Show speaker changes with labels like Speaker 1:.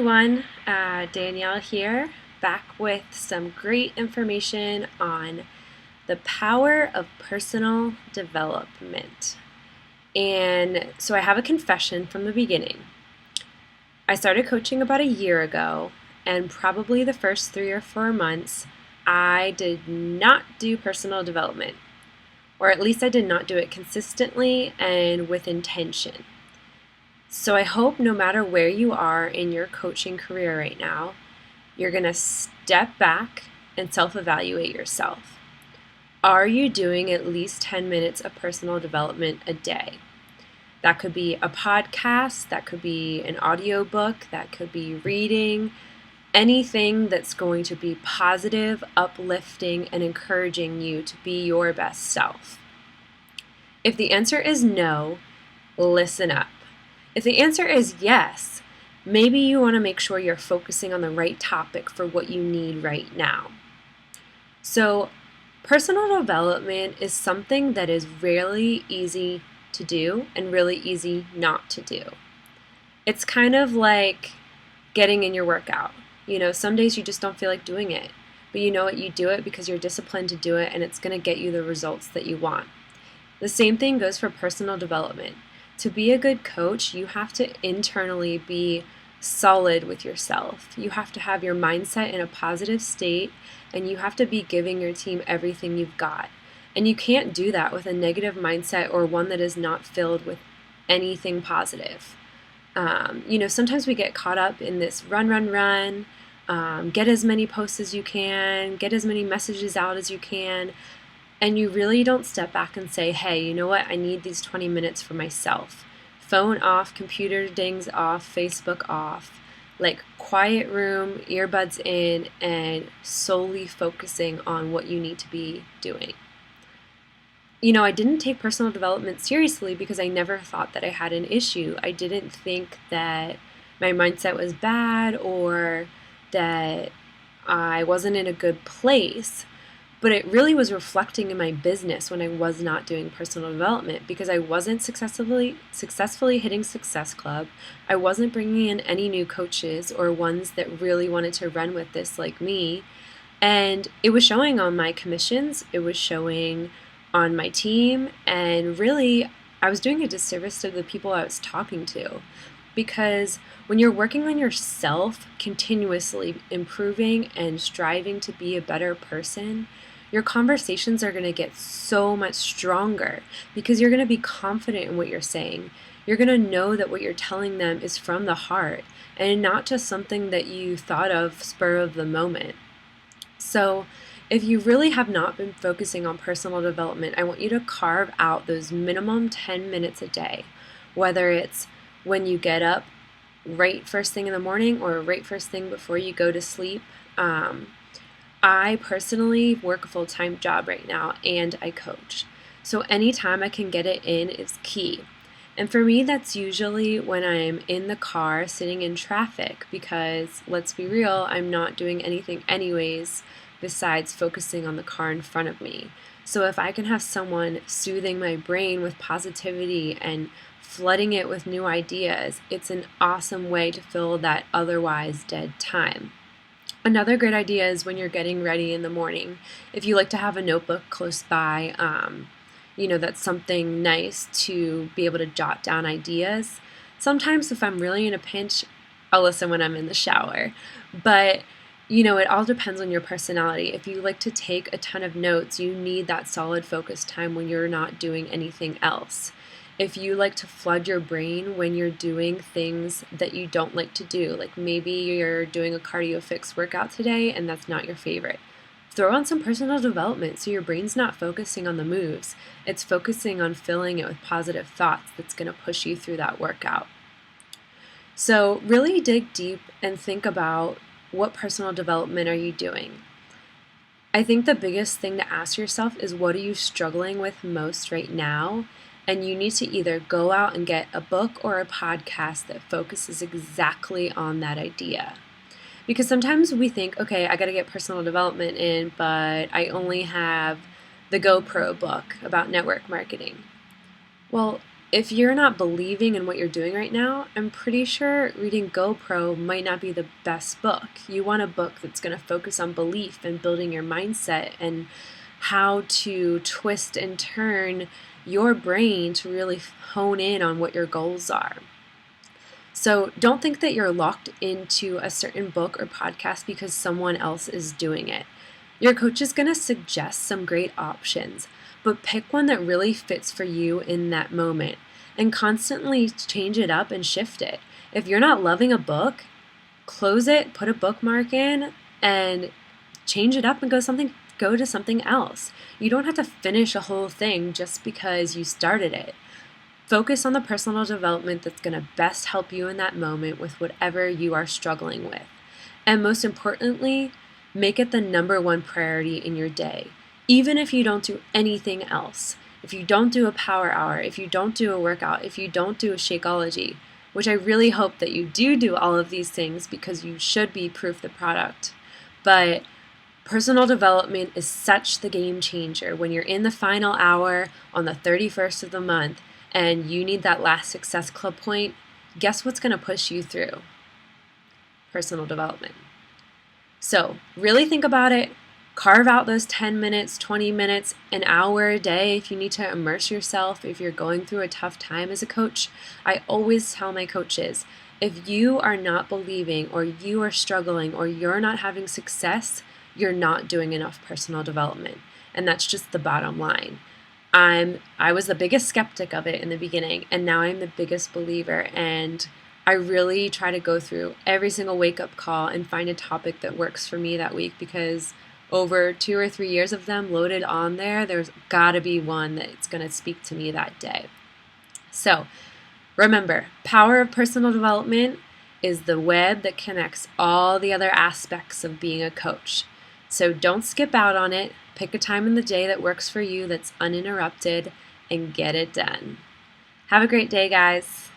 Speaker 1: everyone, Danielle here, back with some great information on the power of personal development. And so I have a confession from the beginning. I started coaching about a year ago, and probably the first 3 or 4 months, I did not do personal development, or at least I did not do it consistently and with intention. So I hope no matter where you are in your coaching career right now, you're going to step back and self-evaluate yourself. Are you doing at least 10 minutes of personal development a day? That could be a podcast, that could be an audiobook, that could be reading, anything that's going to be positive, uplifting, and encouraging you to be your best self. If the answer is no, listen up. If the answer is yes, maybe you want to make sure you're focusing on the right topic for what you need right now. So, personal development is something that is really easy to do and really easy not to do. It's kind of like getting in your workout. Some days you just don't feel like doing it, but you know what? You do it because you're disciplined to do it and it's going to get you the results that you want. The same thing goes for personal development. To be a good coach, you have to internally be solid with yourself. You have to have your mindset in a positive state, and you have to be giving your team everything you've got. And you can't do that with a negative mindset or one that is not filled with anything positive. Sometimes we get caught up in this run, get as many posts as you can, get as many messages out as you can, and you really don't step back and say, hey, you know what, I need these 20 minutes for myself. Phone off, computer dings off, Facebook off, like quiet room, earbuds in, and solely focusing on what you need to be doing. I didn't take personal development seriously because I never thought that I had an issue. I didn't think that my mindset was bad or that I wasn't in a good place. But it really was reflecting in my business when I was not doing personal development because I wasn't successfully hitting Success Club. I wasn't bringing in any new coaches or ones that really wanted to run with this like me. And it was showing on my commissions. It was showing on my team. And really, I was doing a disservice to the people I was talking to. Because when you're working on yourself, continuously improving and striving to be a better person, your conversations are going to get so much stronger because you're going to be confident in what you're saying. You're going to know that what you're telling them is from the heart and not just something that you thought of spur of the moment. So if you really have not been focusing on personal development, I want you to carve out those minimum 10 minutes a day, whether it's when you get up right first thing in the morning or right first thing before you go to sleep. I personally work a full-time job right now and I coach. So anytime I can get it in is key. And for me, that's usually when I'm in the car sitting in traffic because, let's be real, I'm not doing anything anyways besides focusing on the car in front of me. So if I can have someone soothing my brain with positivity and flooding it with new ideas, it's an awesome way to fill that otherwise dead time. Another great idea is when you're getting ready in the morning. If you like to have a notebook close by, that's something nice to be able to jot down ideas. Sometimes if I'm really in a pinch, I'll listen when I'm in the shower. But, it all depends on your personality. If you like to take a ton of notes, you need that solid focus time when you're not doing anything else. If you like to flood your brain when you're doing things that you don't like to do, like maybe you're doing a cardio fix workout today and that's not your favorite, throw on some personal development so your brain's not focusing on the moves. It's focusing on filling it with positive thoughts that's going to push you through that workout. So really dig deep and think about what personal development are you doing. I think the biggest thing to ask yourself is what are you struggling with most right now? And you need to either go out and get a book or a podcast that focuses exactly on that idea. Because sometimes we think, okay, I got to get personal development in, but I only have the GoPro book about network marketing. Well, if you're not believing in what you're doing right now, I'm pretty sure reading GoPro might not be the best book. You want a book that's going to focus on belief and building your mindset and how to twist and turn your brain to really hone in on what your goals are. So don't think that you're locked into a certain book or podcast because someone else is doing it. Your coach is going to suggest some great options, but pick one that really fits for you in that moment and constantly change it up and shift it. If you're not loving a book, close it, put a bookmark in, and change it up and go to something else. You don't have to finish a whole thing just because you started it. Focus on the personal development that's going to best help you in that moment with whatever you are struggling with. And most importantly, make it the number one priority in your day. Even if you don't do anything else, if you don't do a power hour, if you don't do a workout, if you don't do a Shakeology, which I really hope that you do all of these things because you should be proof the product. But personal development is such the game changer when you're in the final hour on the 31st of the month and you need that last Success Club point. Guess what's going to push you through? Personal development. So really think about it. Carve out those 10 minutes, 20 minutes, an hour a day if you need to immerse yourself, if you're going through a tough time as a coach. I always tell my coaches, if you are not believing or you are struggling or you're not having success, you're not doing enough personal development. And that's just the bottom line. I was the biggest skeptic of it in the beginning, and now I'm the biggest believer. And I really try to go through every single wake-up call and find a topic that works for me that week, because over 2 or 3 years of them loaded on there's got to be one that's going to speak to me that day. So remember, power of personal development is the web that connects all the other aspects of being a coach. So don't skip out on it. Pick a time in the day that works for you, that's uninterrupted, and get it done. Have a great day, guys.